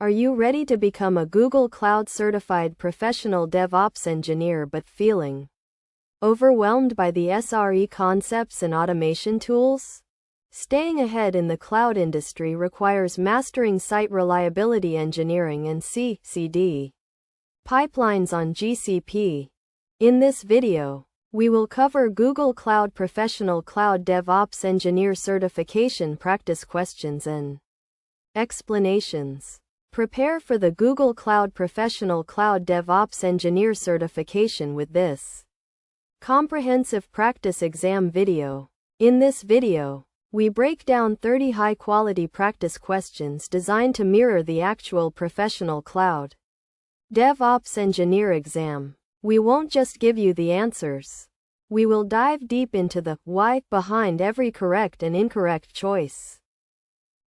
Are you ready to become a Google Cloud certified professional DevOps engineer but feeling overwhelmed by the SRE concepts and automation tools? Staying ahead in the cloud industry requires mastering site reliability engineering and CI/CD pipelines on GCP. In this video, we will cover Google Cloud Professional Cloud DevOps Engineer Certification practice questions and explanations. Prepare for the Google Cloud Professional Cloud DevOps Engineer Certification with this comprehensive practice exam video. In this video, we break down 30 high-quality practice questions designed to mirror the actual professional cloud DevOps engineer exam. We won't just give you the answers. We will dive deep into the why behind every correct and incorrect choice.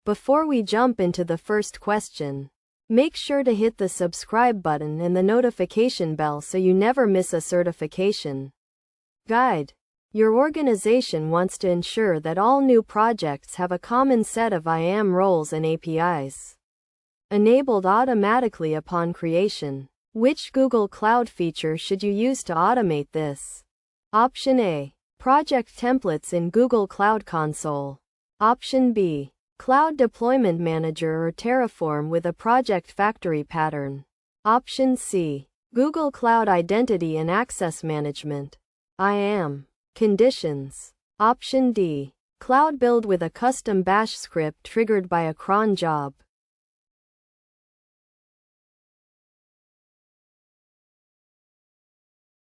Before we jump into the first question, make sure to hit the subscribe button and the notification bell so you never miss a certification guide. Your organization wants to ensure that all new projects have a common set of IAM roles and APIs enabled automatically upon creation. Which Google Cloud feature should you use to automate this? Option A. Project templates in Google Cloud Console. Option B. Cloud Deployment Manager or Terraform with a project factory pattern. Option C. Google Cloud Identity and Access Management. IAM conditions. Option D. Cloud Build with a custom bash script triggered by a cron job.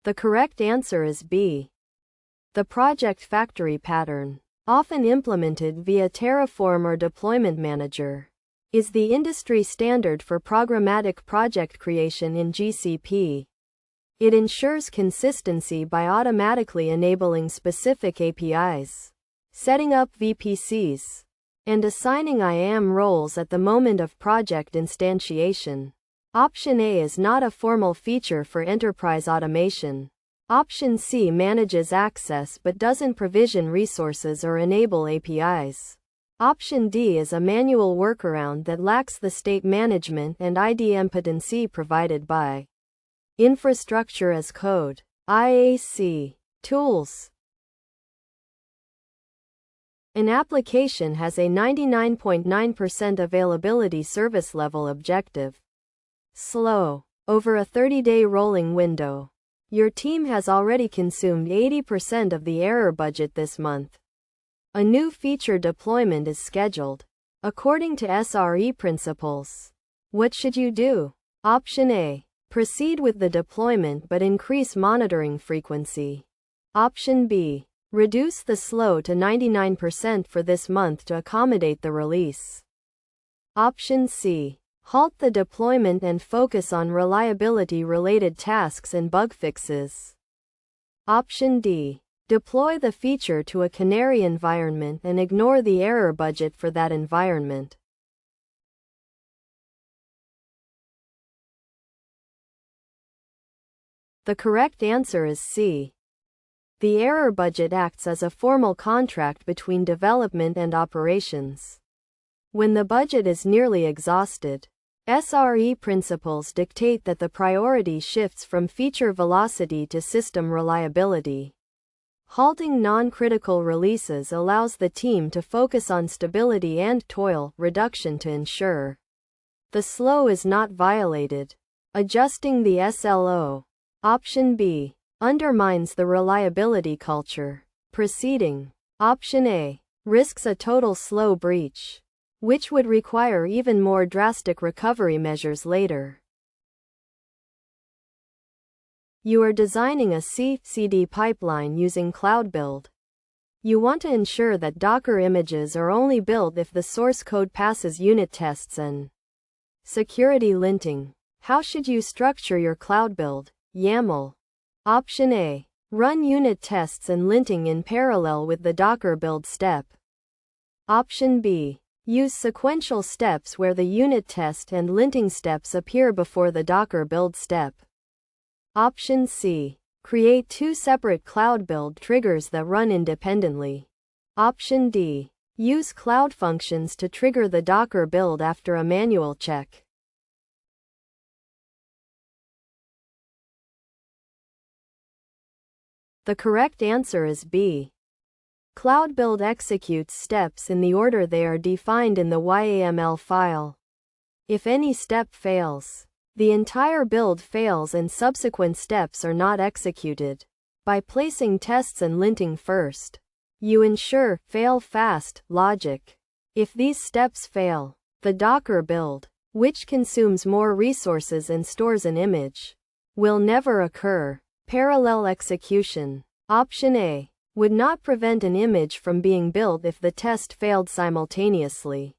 The correct answer is B. The project factory pattern, often implemented via Terraform or Deployment Manager, is the industry standard for programmatic project creation in GCP. It ensures consistency by automatically enabling specific APIs, setting up VPCs, and assigning IAM roles at the moment of project instantiation. Option A is not a formal feature for enterprise automation. Option C manages access but doesn't provision resources or enable APIs. Option D is a manual workaround that lacks the state management and idempotency provided by Infrastructure as Code (IAC) tools. An application has a 99.9% availability service level objective. Slow. Over a 30-day rolling window, your team has already consumed 80% of the error budget this month. A new feature deployment is scheduled according to SRE principles. What should you do? Option A. Proceed with the deployment but increase monitoring frequency. Option B. Reduce the slow to 99% for this month to accommodate the release. Option C. Halt the deployment and focus on reliability-related tasks and bug fixes. Option D. Deploy the feature to a canary environment and ignore the error budget for that environment. The correct answer is C. The error budget acts as a formal contract between development and operations. When the budget is nearly exhausted, SRE principles dictate that the priority shifts from feature velocity to system reliability. Halting non-critical releases allows the team to focus on stability and toil reduction to ensure the slow is not violated. Adjusting the SLO. Option B. Undermines the reliability culture. Proceeding. Option A. Risks a total slow breach, which would require even more drastic recovery measures later. You are designing a CI/CD pipeline using Cloud Build. You want to ensure that Docker images are only built if the source code passes unit tests and security linting. How should you structure your Cloud Build? YAML. Option A. Run unit tests and linting in parallel with the Docker build step. Option B. Use sequential steps where the unit test and linting steps appear before the Docker build step. Option C. Create two separate Cloud Build triggers that run independently. Option D. Use Cloud Functions to trigger the Docker build after a manual check. The correct answer is B. Cloud build executes steps in the order they are defined in the YAML file. If any step fails, the entire build fails and subsequent steps are not executed. By placing tests and linting first, you ensure fail fast logic. If these steps fail, the Docker build, which consumes more resources and stores an image, will never occur. Parallel execution. Option A would not prevent an image from being built if the test failed simultaneously.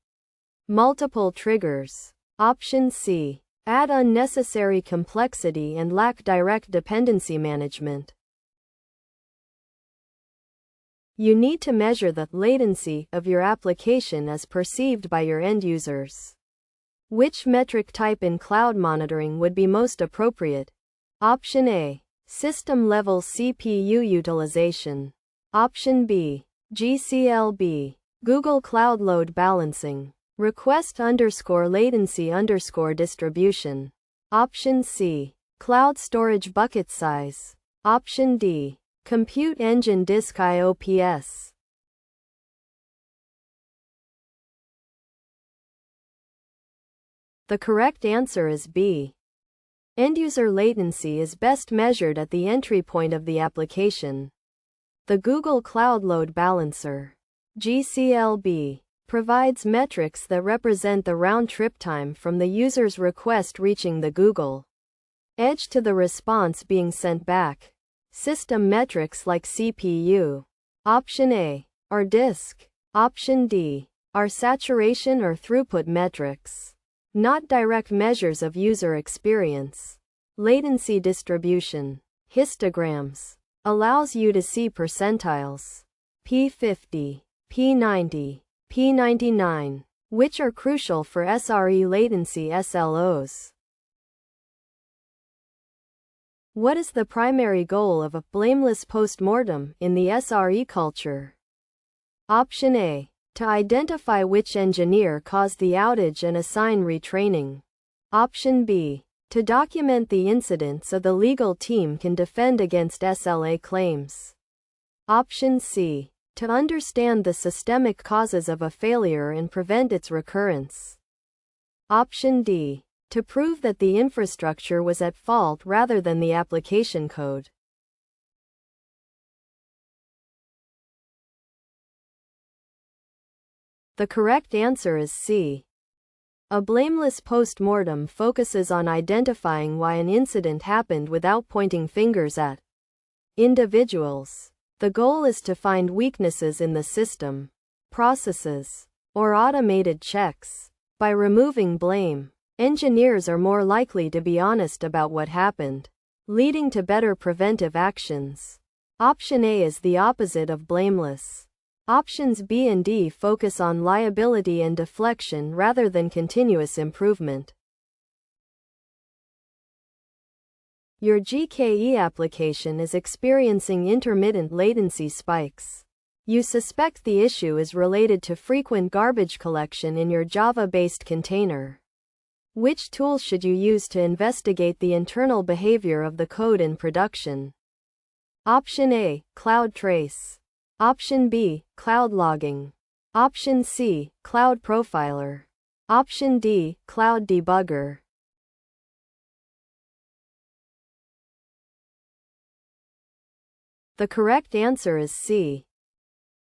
Multiple triggers. Option C. Add unnecessary complexity and lack direct dependency management. You need to measure the latency of your application as perceived by your end users. Which metric type in cloud monitoring would be most appropriate? Option A. System-level CPU utilization. Option B. GCLB. Google Cloud Load Balancing. Request_latency_distribution. Option C. Cloud storage bucket size. Option D. Compute engine disk IOPS. The correct answer is B. End-user latency is best measured at the entry point of the application. The Google Cloud Load Balancer, GCLB, provides metrics that represent the round-trip time from the user's request reaching the Google Edge to the response being sent back. System metrics like CPU. Option A are disk. Option D are saturation or throughput metrics, not direct measures of user experience. Latency distribution. Histograms allows you to see percentiles, P50, P90, P99, which are crucial for SRE latency SLOs. What is the primary goal of a blameless post-mortem in the SRE culture? Option A. To identify which engineer caused the outage and assign retraining. Option B. To document the incident so the legal team can defend against SLA claims. Option C. To understand the systemic causes of a failure and prevent its recurrence. Option D. To prove that the infrastructure was at fault rather than the application code. The correct answer is C. A blameless post-mortem focuses on identifying why an incident happened without pointing fingers at individuals. The goal is to find weaknesses in the system, processes, or automated checks. By removing blame, engineers are more likely to be honest about what happened, leading to better preventive actions. Option A is the opposite of blameless. Options B and D focus on liability and deflection rather than continuous improvement. Your GKE application is experiencing intermittent latency spikes. You suspect the issue is related to frequent garbage collection in your Java-based container. Which tools should you use to investigate the internal behavior of the code in production? Option A. Cloud Trace. Option B. Cloud Logging. Option C. Cloud Profiler. Option D. Cloud Debugger. The correct answer is C.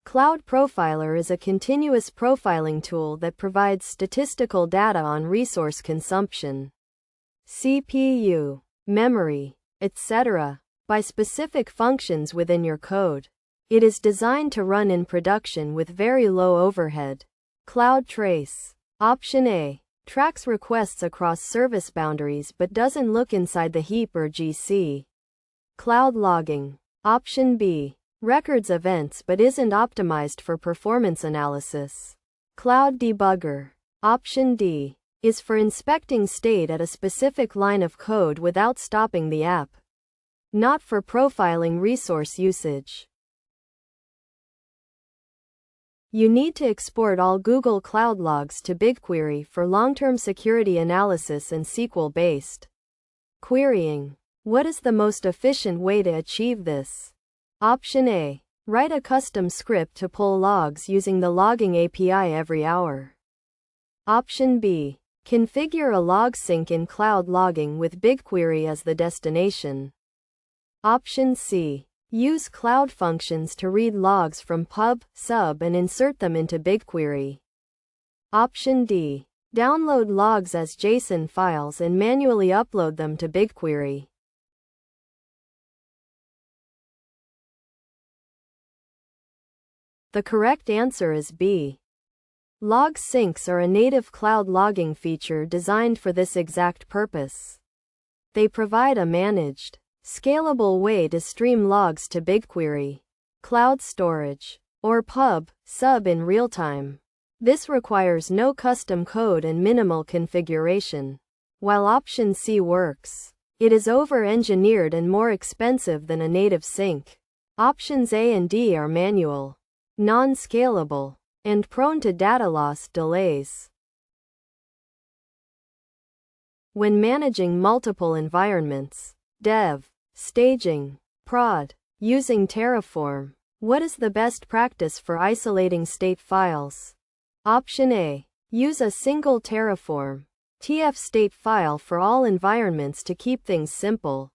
Cloud Profiler is a continuous profiling tool that provides statistical data on resource consumption, CPU, memory, etc., by specific functions within your code. It is designed to run in production with very low overhead. Cloud Trace. Option A. Tracks requests across service boundaries but doesn't look inside the heap or GC. Cloud Logging. Option B. Records events but isn't optimized for performance analysis. Cloud Debugger. Option D. Is for inspecting state at a specific line of code without stopping the app. Not for profiling resource usage. You need to export all Google Cloud logs to BigQuery for long-term security analysis and SQL-based querying. What is the most efficient way to achieve this? Option A. Write a custom script to pull logs using the logging API every hour. Option B. Configure a log sync in cloud logging with BigQuery as the destination. Option C. Use cloud functions to read logs from pub, sub and insert them into BigQuery. Option D. Download logs as JSON files and manually upload them to BigQuery. The correct answer is B. Log syncs are a native cloud logging feature designed for this exact purpose. They provide a managed, scalable way to stream logs to BigQuery, cloud storage, or pub, sub in real time. This requires no custom code and minimal configuration. While option C works, it is over-engineered and more expensive than a native sync. Options A and D are manual, non-scalable, and prone to data loss delays. When managing multiple environments, dev, staging, prod, using Terraform, what is the best practice for isolating state files? Option A. Use a single Terraform TF state file for all environments to keep things simple.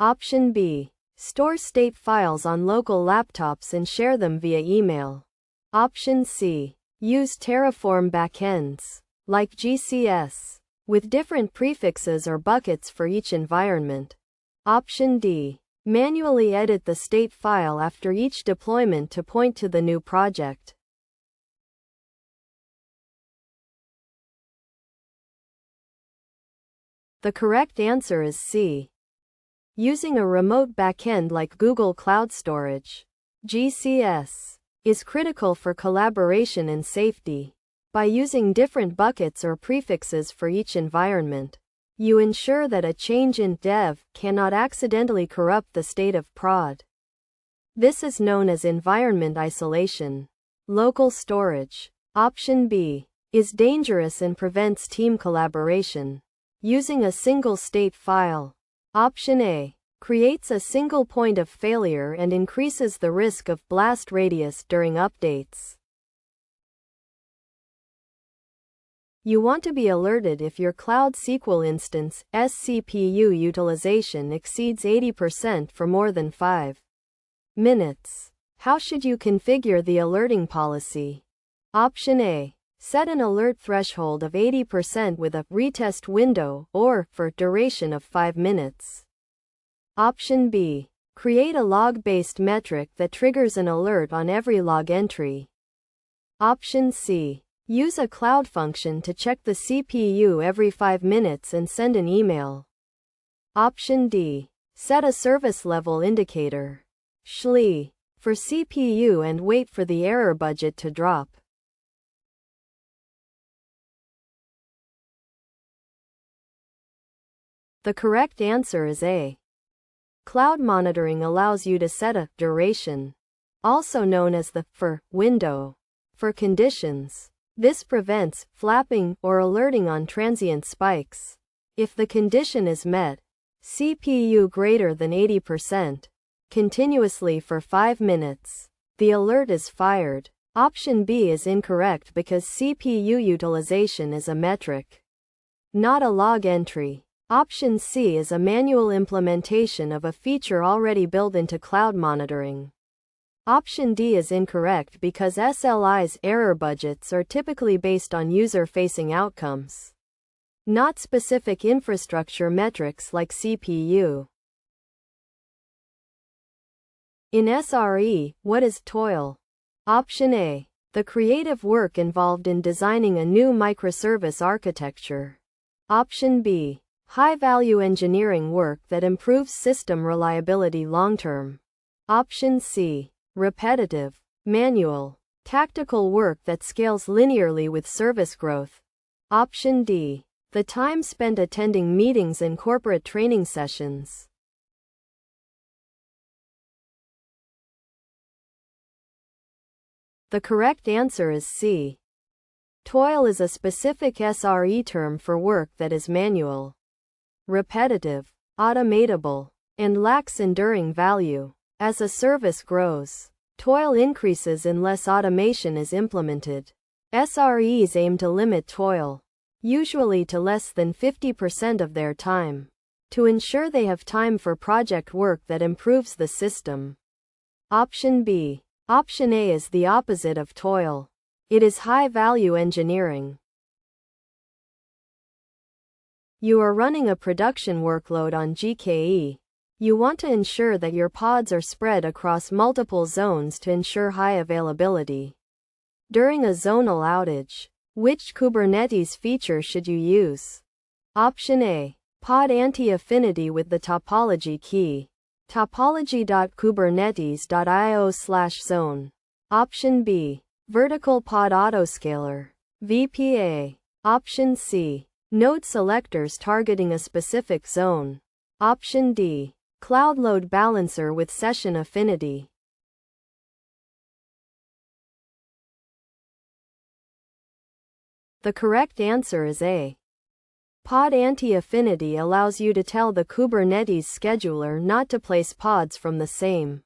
Option B. Store state files on local laptops and share them via email. Option C. Use Terraform backends, like GCS, with different prefixes or buckets for each environment. Option D. Manually edit the state file after each deployment to point to the new project. The correct answer is C. Using a remote backend like Google Cloud Storage, GCS, is critical for collaboration and safety. By using different buckets or prefixes for each environment, you ensure that a change in dev cannot accidentally corrupt the state of prod. This is known as environment isolation. Local storage, option B, is dangerous and prevents team collaboration. Using a single state file, option A, creates a single point of failure and increases the risk of blast radius during updates. You want to be alerted if your Cloud SQL instance CPU utilization exceeds 80% for more than 5 minutes. How should you configure the alerting policy? Option A. Set an alert threshold of 80% with a retest window or for duration of 5 minutes. Option B. Create a log-based metric that triggers an alert on every log entry. Option C. Use a cloud function to check the CPU every 5 minutes and send an email. Option D. Set a service level indicator, SLI, for CPU and wait for the error budget to drop. The correct answer is A. Cloud monitoring allows you to set a duration, also known as the for window, for conditions. This prevents flapping or alerting on transient spikes. If the condition is met, CPU greater than 80%, continuously for 5 minutes, the alert is fired. Option B is incorrect because CPU utilization is a metric, not a log entry. Option C is a manual implementation of a feature already built into cloud monitoring. Option D is incorrect because SLI's error budgets are typically based on user-facing outcomes, not specific infrastructure metrics like CPU. In SRE, what is toil? Option A. The creative work involved in designing a new microservice architecture. Option B. High-value engineering work that improves system reliability long-term. Option C. Repetitive, manual, tactical work that scales linearly with service growth. Option D. The time spent attending meetings and corporate training sessions. The correct answer is C. Toil is a specific SRE term for work that is manual, repetitive, automatable, and lacks enduring value. As a service grows, toil increases unless automation is implemented. SREs aim to limit toil, usually to less than 50% of their time, to ensure they have time for project work that improves the system. Option B. Option A is the opposite of toil. It is high-value engineering. You are running a production workload on GKE. You want to ensure that your pods are spread across multiple zones to ensure high availability. During a zonal outage, which Kubernetes feature should you use? Option A. Pod anti-affinity with the topology key. topology.kubernetes.io/zone. Option B. Vertical pod autoscaler. VPA. Option C. Node selectors targeting a specific zone. Option D. Cloud load balancer with session affinity. The correct answer is A. Pod anti-affinity allows you to tell the Kubernetes scheduler not to place pods from the same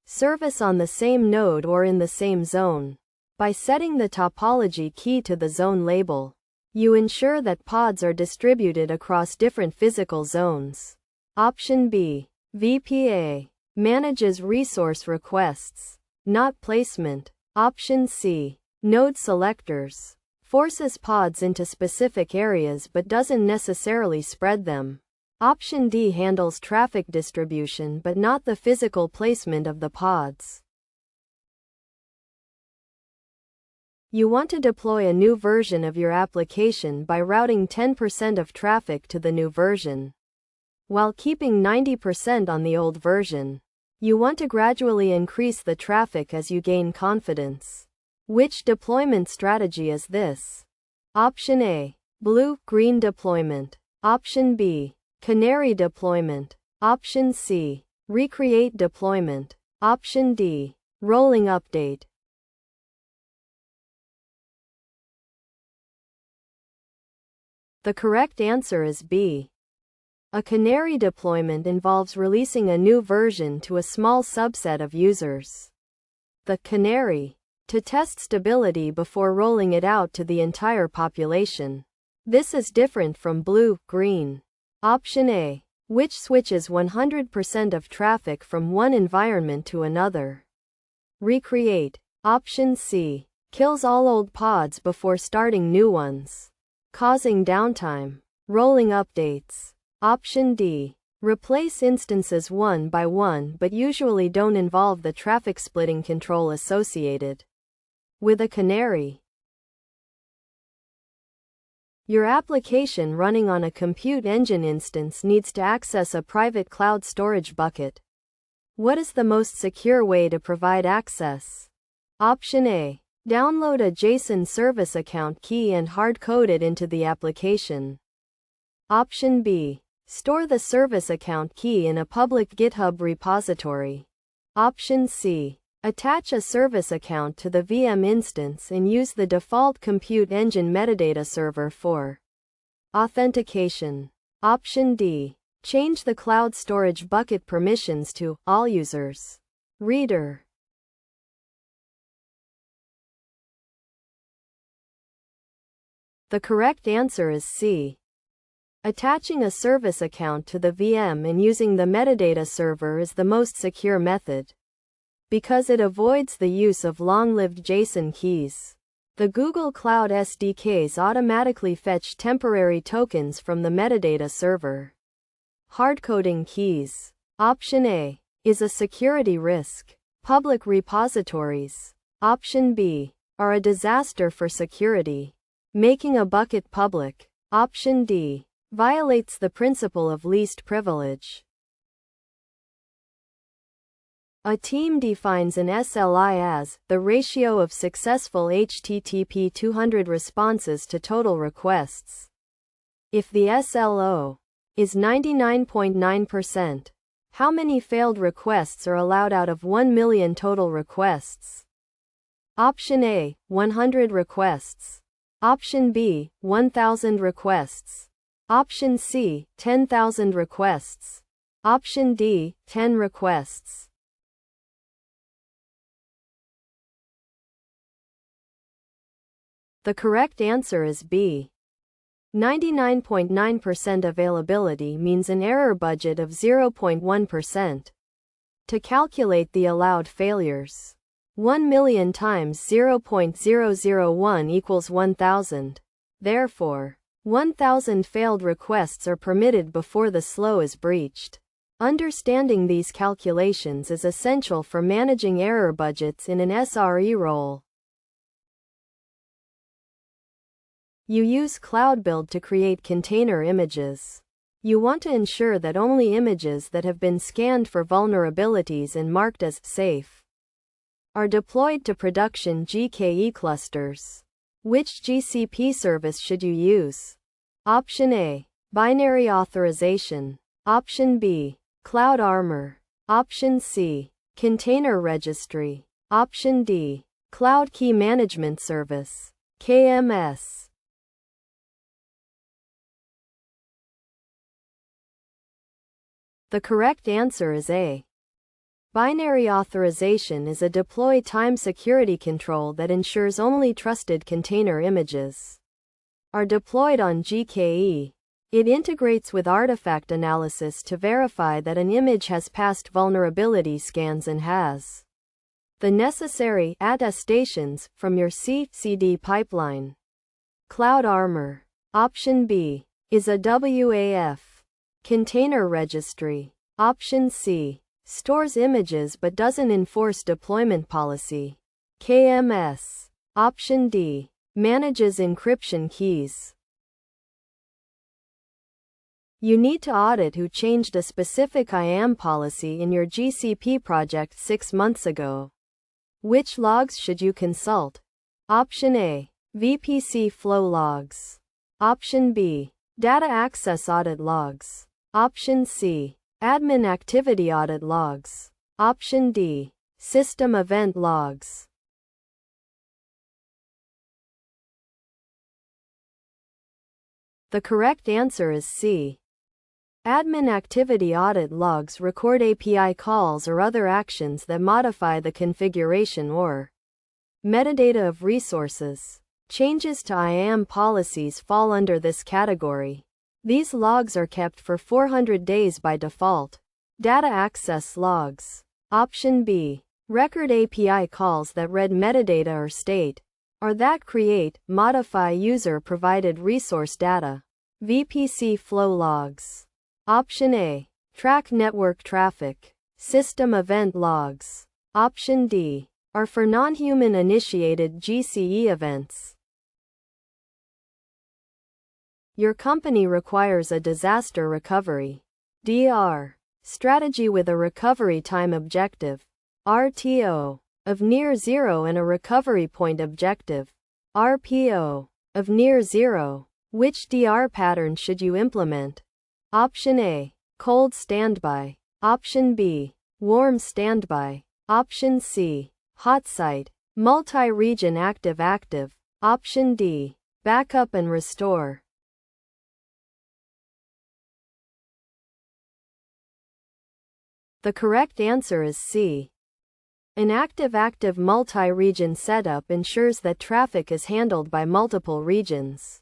service on the same node or in the same zone. By setting the topology key to the zone label, you ensure that pods are distributed across different physical zones. Option B. VPA manages resource requests, not placement. Option C. Node selectors forces pods into specific areas but doesn't necessarily spread them. Option D handles traffic distribution but not the physical placement of the pods. You want to deploy a new version of your application by routing 10% of traffic to the new version, while keeping 90% on the old version. You want to gradually increase the traffic as you gain confidence. Which deployment strategy is this? Option A. Blue-green deployment. Option B. Canary deployment. Option C. Recreate deployment. Option D. Rolling update. The correct answer is B. A canary deployment involves releasing a new version to a small subset of users. The canary, to test stability before rolling it out to the entire population. This is different from blue-green. Option A. Which switches 100% of traffic from one environment to another. Recreate. Option C. Kills all old pods before starting new ones, causing downtime. Rolling updates. Option D. Replace instances one by one but usually don't involve the traffic splitting control associated with a canary. Your application running on a compute engine instance needs to access a private cloud storage bucket. What is the most secure way to provide access? Option A. Download a JSON service account key and hard-code it into the application. Option B. Store the service account key in a public GitHub repository. Option C. Attach a service account to the VM instance and use the default compute engine metadata server for authentication. Option D. Change the cloud storage bucket permissions to all users. Reader. The correct answer is C. Attaching a service account to the VM and using the metadata server is the most secure method, because it avoids the use of long-lived JSON keys. The Google Cloud SDKs automatically fetch temporary tokens from the metadata server. Hardcoding keys. Option A. Is a security risk. Public repositories. Option B. Are a disaster for security. Making a bucket public. Option D. Violates the principle of least privilege. A team defines an SLI as the ratio of successful HTTP 200 responses to total requests. If the SLO is 99.9%, how many failed requests are allowed out of 1 million total requests? Option A, 100 requests. Option B, 1,000 requests. Option C, 10,000 requests. Option D, 10 requests. The correct answer is B. 99.9% availability means an error budget of 0.1%. To calculate the allowed failures, 1 million times 0.001 equals 1,000. Therefore, 1,000 failed requests are permitted before the slow is breached. Understanding these calculations is essential for managing error budgets in an SRE role. You use Cloud Build to create container images. You want to ensure that only images that have been scanned for vulnerabilities and marked as safe are deployed to production GKE clusters. Which GCP service should you use? Option A, Binary Authorization. Option B, Cloud Armor. Option C, Container Registry. Option D, Cloud Key Management Service, KMS. The correct answer is A. Binary authorization is a deploy time security control that ensures only trusted container images are deployed on GKE. It integrates with artifact analysis to verify that an image has passed vulnerability scans and has the necessary attestations from your CI/CD pipeline. Cloud Armor. Option B is a WAF. Container Registry. Option C stores images but doesn't enforce deployment policy. KMS. Option D manages encryption keys. You need to audit who changed a specific IAM policy in your GCP project 6 months ago. Which logs should you consult? Option A, VPC flow logs. Option B, data access audit logs. Option C, admin activity audit logs. Option D, system event logs. The correct answer is C. Admin activity audit logs record API calls or other actions that modify the configuration or metadata of resources. Changes to IAM policies fall under this category. These logs are kept for 400 days by default. Data access logs. Option B. Record API calls that read metadata or state, or that create, modify user-provided resource data. VPC flow logs. Option A. Track network traffic. System event logs. Option D. Are for non-human initiated GCE events. Your company requires a disaster recovery (DR) strategy with a recovery time objective (RTO) of near zero and a recovery point objective (RPO) of near zero. Which DR pattern should you implement? Option A, cold standby. Option B, warm standby. Option C, hot site, multi-region active. Option D, backup and restore. The correct answer is C. An active multi-region setup ensures that traffic is handled by multiple regions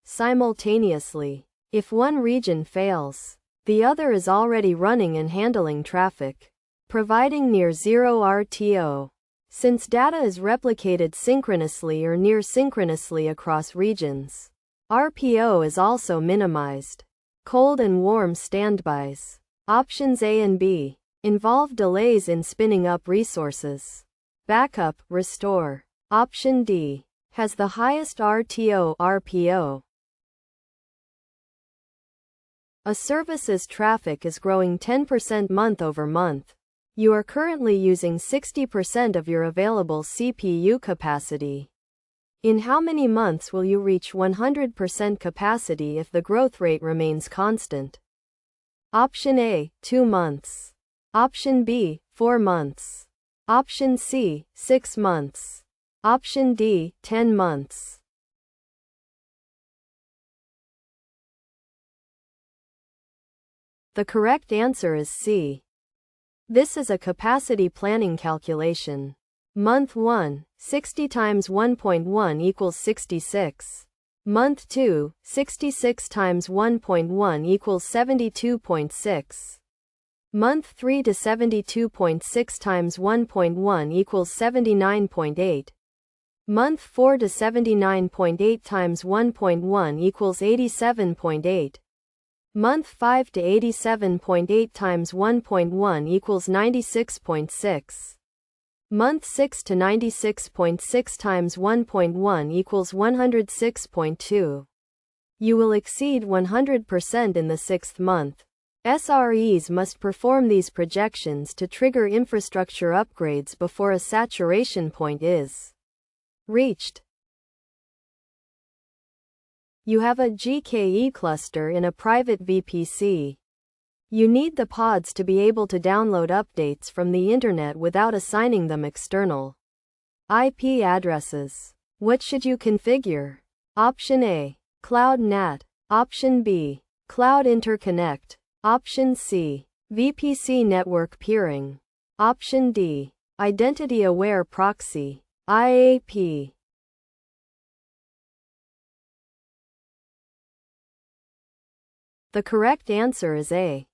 simultaneously. If one region fails, the other is already running and handling traffic, providing near zero RTO. Since data is replicated synchronously or near synchronously across regions, RPO is also minimized. Cold and warm standbys. Options A and B involve delays in spinning up resources. Backup, restore. Option D has the highest RTO/RPO. A service's traffic is growing 10% month over month. You are currently using 60% of your available CPU capacity. In how many months will you reach 100% capacity if the growth rate remains constant? Option A, 2 months. Option B, 4 months. Option C, 6 months. Option D, 10 months. The correct answer is C. This is a capacity planning calculation. Month 1, 60 times 1.1 equals 66. Month 2, 66 times 1.1 equals 72.6. Month 3 to 72.6 times 1.1 equals 79.8. Month 4 to 79.8 times 1.1 equals 87.8. Month 5 to 87.8 times 1.1 equals 96.6. Month 6 to 96.6 times 1.1 equals 106.2. You will exceed 100% in the 6th month. SREs must perform these projections to trigger infrastructure upgrades before a saturation point is reached. You have a GKE cluster in a private VPC. You need the pods to be able to download updates from the internet without assigning them external IP addresses. What should you configure? Option A, Cloud NAT. Option B, Cloud Interconnect. Option C, VPC network peering. Option D, Identity Aware Proxy, IAP. The correct answer is A.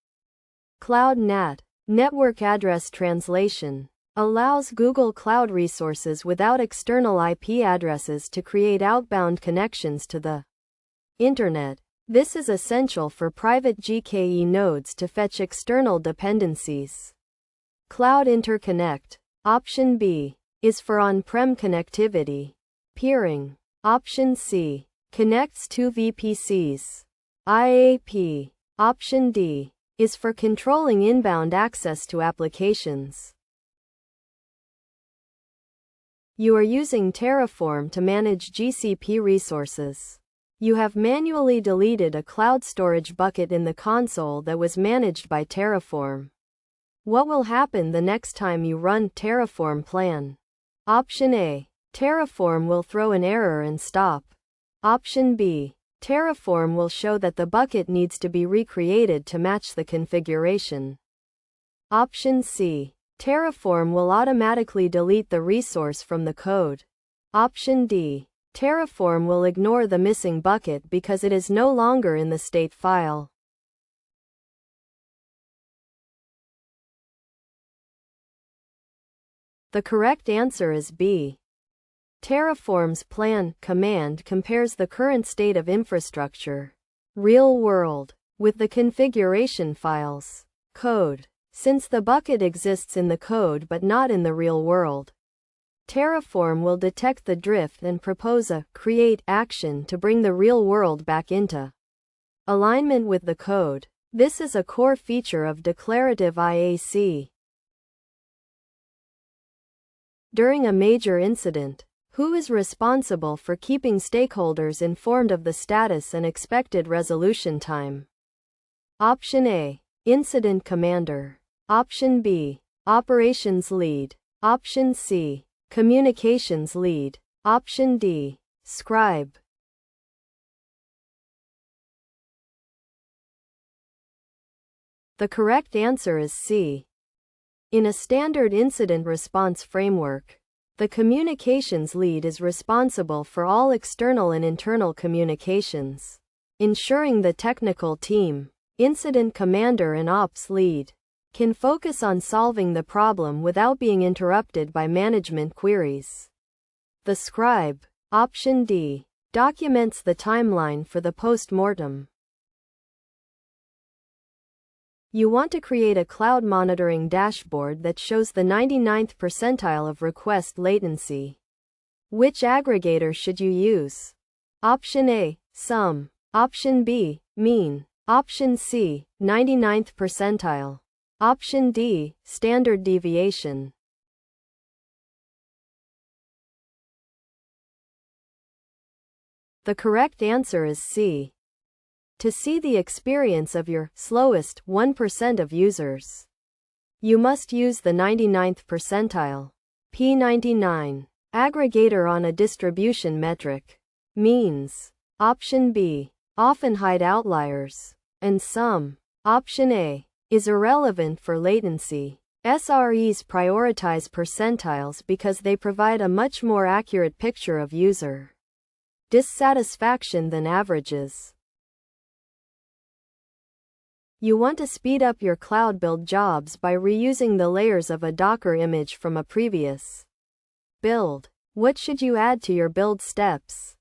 Cloud NAT, Network Address Translation, allows Google Cloud resources without external IP addresses to create outbound connections to the Internet. This is essential for private GKE nodes to fetch external dependencies. Cloud Interconnect, Option B, is for on-prem connectivity. Peering, Option C, connects two VPCs. IAP, Option D, is for controlling inbound access to applications. You are using Terraform to manage GCP resources. You have manually deleted a cloud storage bucket in the console that was managed by Terraform. What will happen the next time you run Terraform plan? Option A, Terraform will throw an error and stop. Option B, Terraform will show that the bucket needs to be recreated to match the configuration. Option C, Terraform will automatically delete the resource from the code. Option D, Terraform will ignore the missing bucket because it is no longer in the state file. The correct answer is B. Terraform's plan command compares the current state of infrastructure, real world, with the configuration files, code. Since the bucket exists in the code but not in the real world, Terraform will detect the drift and propose a create action to bring the real world back into alignment with the code. This is a core feature of declarative IAC. During a major incident, who is responsible for keeping stakeholders informed of the status and expected resolution time? Option A, Incident Commander. Option B, Operations Lead. Option C, Communications Lead. Option D, Scribe. The correct answer is C. In a standard incident response framework, the communications lead is responsible for all external and internal communications, ensuring the technical team, incident commander and ops lead, can focus on solving the problem without being interrupted by management queries. The scribe, option D, documents the timeline for the post-mortem. You want to create a cloud monitoring dashboard that shows the 99th percentile of request latency. Which aggregator should you use? Option A, sum. Option B, mean. Option C, 99th percentile. Option D, standard deviation. The correct answer is C. To see the experience of your slowest 1% of users, you must use the 99th percentile, P99, aggregator on a distribution metric. Means. Option B, often hide outliers, and sum. Option A, is irrelevant for latency. SREs prioritize percentiles because they provide a much more accurate picture of user dissatisfaction than averages. You want to speed up your cloud build jobs by reusing the layers of a Docker image from a previous build. What should you add to your build steps?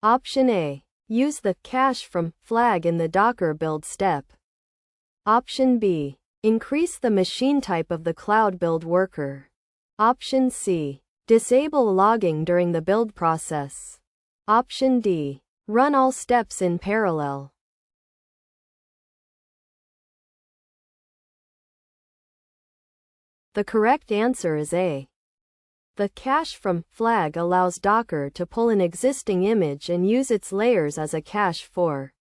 Option A. Use the cache from flag in the Docker build step. Option B. Increase the machine type of the cloud build worker. Option C. Disable logging during the build process. Option D. Run all steps in parallel. The correct answer is A. The cache from flag allows Docker to pull an existing image and use its layers as a cache for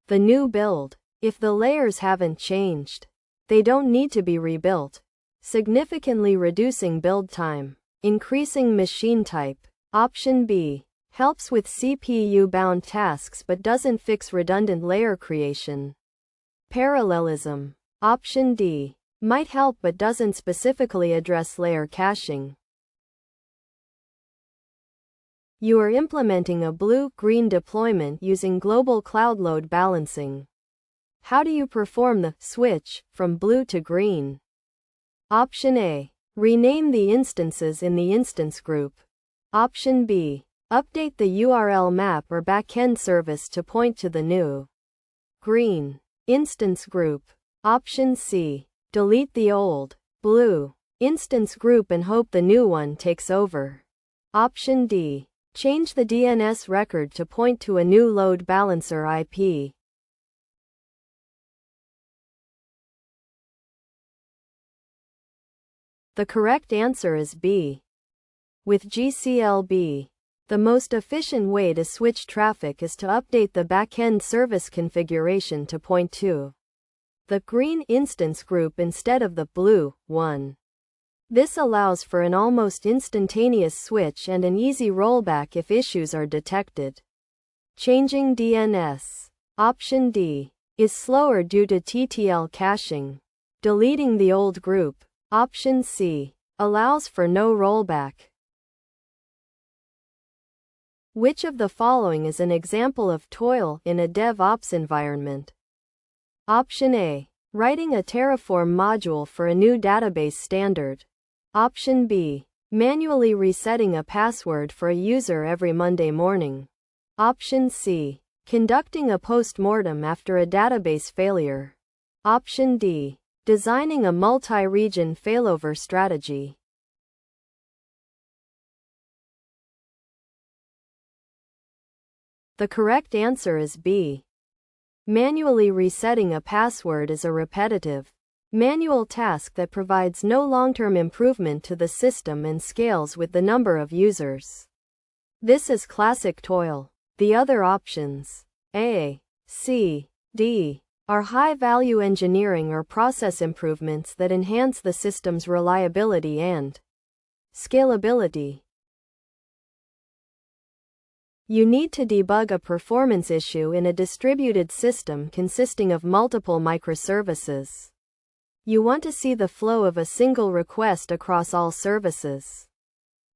the new build. If the layers haven't changed, they don't need to be rebuilt, significantly reducing build time. Increasing machine type. Option B. Helps with CPU-bound tasks but doesn't fix redundant layer creation. Parallelism. Option D. Might help but doesn't specifically address layer caching. You are implementing a blue-green deployment using global cloud load balancing. How do you perform the switch from blue to green? Option A. Rename the instances in the instance group. Option B. Update the URL map or backend service to point to the new green instance group. Option C. Delete the old blue instance group and hope the new one takes over. Option D. Change the DNS record to point to a new load balancer IP. The correct answer is B. With GCLB, the most efficient way to switch traffic is to update the backend service configuration to point to the green instance group instead of the blue one. This allows for an almost instantaneous switch and an easy rollback if issues are detected. Changing DNS. Option D. Is slower due to TTL caching. Deleting the old group. Option C. Allows for no rollback. Which of the following is an example of toil in a DevOps environment? Option A. Writing a Terraform module for a new database standard. Option B. Manually resetting a password for a user every Monday morning. Option C. Conducting a post-mortem after a database failure. Option D. Designing a multi-region failover strategy. The correct answer is B. Manually resetting a password is a repetitive, manual task that provides no long-term improvement to the system and scales with the number of users. This is classic toil. The other options, A, C, D, are high-value engineering or process improvements that enhance the system's reliability and scalability. You need to debug a performance issue in a distributed system consisting of multiple microservices. You want to see the flow of a single request across all services.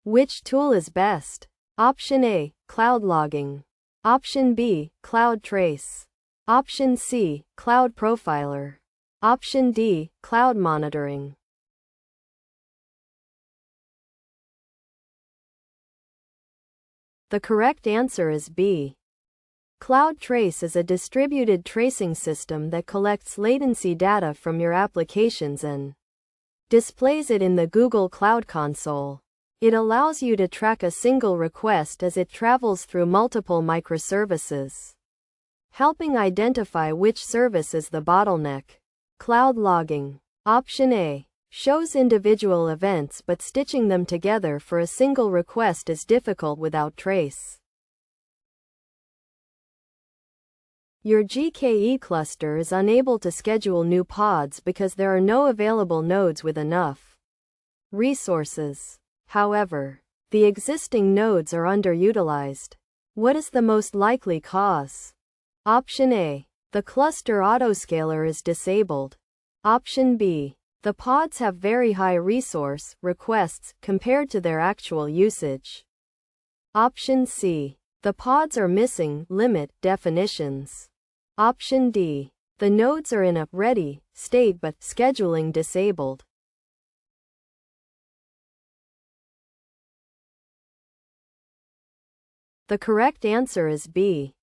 Which tool is best? Option A, Cloud Logging. Option B, Cloud Trace. Option C, Cloud Profiler. Option D, Cloud Monitoring. The correct answer is B. Cloud Trace is a distributed tracing system that collects latency data from your applications and displays it in the Google Cloud Console. It allows you to track a single request as it travels through multiple microservices, helping identify which service is the bottleneck. Cloud Logging. Option A. Shows individual events but stitching them together for a single request is difficult without trace. Your GKE cluster is unable to schedule new pods because there are no available nodes with enough resources. However, the existing nodes are underutilized. What is the most likely cause? Option A. The cluster autoscaler is disabled. Option B. The pods have very high resource requests compared to their actual usage. Option C. The pods are missing limit definitions. Option D. The nodes are in a ready state but scheduling disabled. The correct answer is B.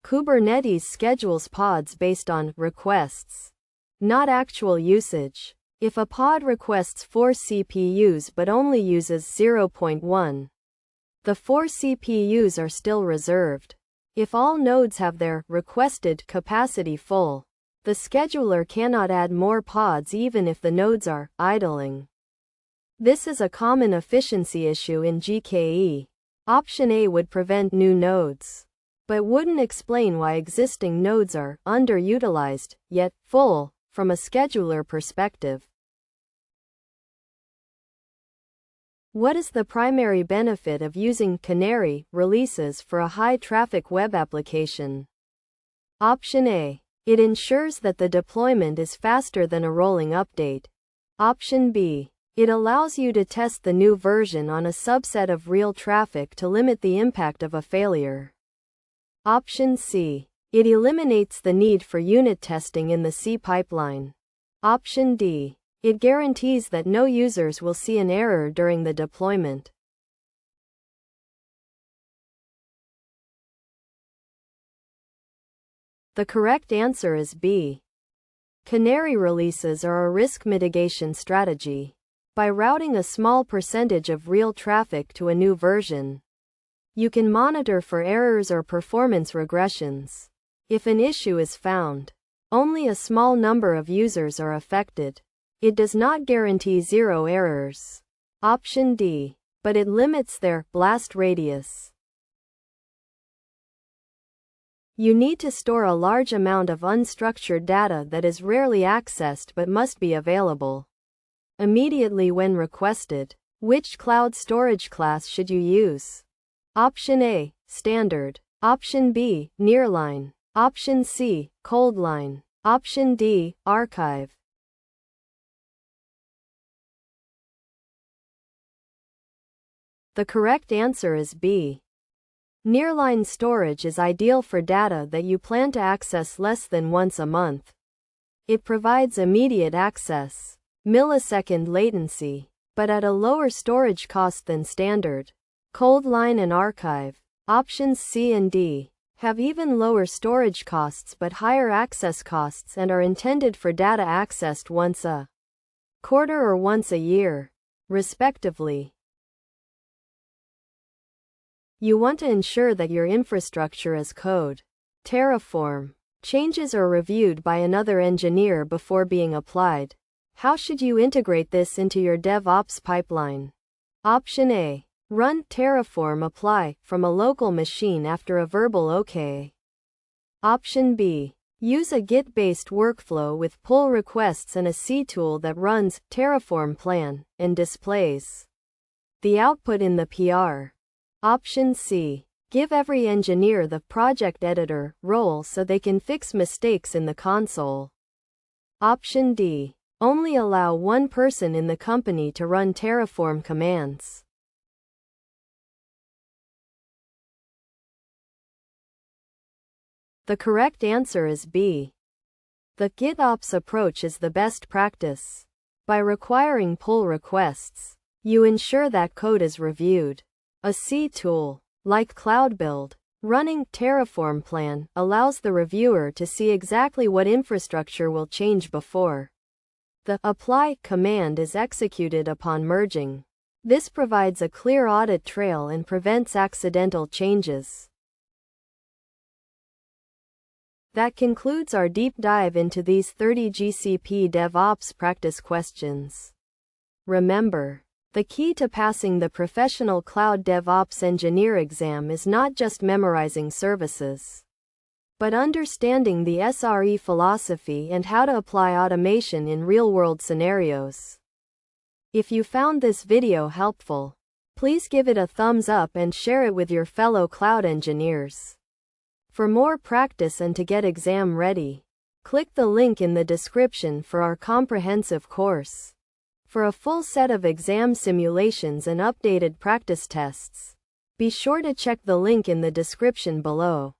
Kubernetes schedules pods based on requests, not actual usage. If a pod requests 4 CPUs but only uses 0.1, the 4 CPUs are still reserved. If all nodes have their requested capacity full, the scheduler cannot add more pods even if the nodes are idling. This is a common efficiency issue in GKE. Option A would prevent new nodes, but wouldn't explain why existing nodes are underutilized, yet full, from a scheduler perspective. What is the primary benefit of using canary releases for a high-traffic web application? Option A. It ensures that the deployment is faster than a rolling update. Option B. It allows you to test the new version on a subset of real traffic to limit the impact of a failure. Option C. It eliminates the need for unit testing in the C pipeline. Option D. It guarantees that no users will see an error during the deployment. The correct answer is B. Canary releases are a risk mitigation strategy. By routing a small percentage of real traffic to a new version, you can monitor for errors or performance regressions. If an issue is found, only a small number of users are affected. It does not guarantee zero errors. Option D. But it limits their blast radius. You need to store a large amount of unstructured data that is rarely accessed but must be available immediately when requested. Which cloud storage class should you use? Option A. Standard. Option B. Nearline. Option C. Coldline. Option D. Archive. The correct answer is B. Nearline storage is ideal for data that you plan to access less than once a month. It provides immediate access, millisecond latency, but at a lower storage cost than standard. Coldline and archive, options C and D, have even lower storage costs but higher access costs and are intended for data accessed once a quarter or once a year, respectively. You want to ensure that your infrastructure as code, Terraform, changes are reviewed by another engineer before being applied. How should you integrate this into your DevOps pipeline? Option A. Run Terraform apply from a local machine after a verbal OK. Option B. Use a Git-based workflow with pull requests and a C tool that runs Terraform plan and displays the output in the PR. Option C. Give every engineer the project editor role so they can fix mistakes in the console. Option D. Only allow one person in the company to run Terraform commands. The correct answer is B. The GitOps approach is the best practice. By requiring pull requests, you ensure that code is reviewed. A C tool, like CloudBuild, running Terraform plan, allows the reviewer to see exactly what infrastructure will change before the apply command is executed upon merging. This provides a clear audit trail and prevents accidental changes. That concludes our deep dive into these 30 GCP DevOps practice questions. Remember, the key to passing the Professional Cloud DevOps Engineer exam is not just memorizing services, but understanding the SRE philosophy and how to apply automation in real-world scenarios. If you found this video helpful, please give it a thumbs up and share it with your fellow cloud engineers. For more practice and to get exam ready, Click the link in the description for our comprehensive course. For a full set of exam simulations and updated practice tests, be sure to check the link in the description below.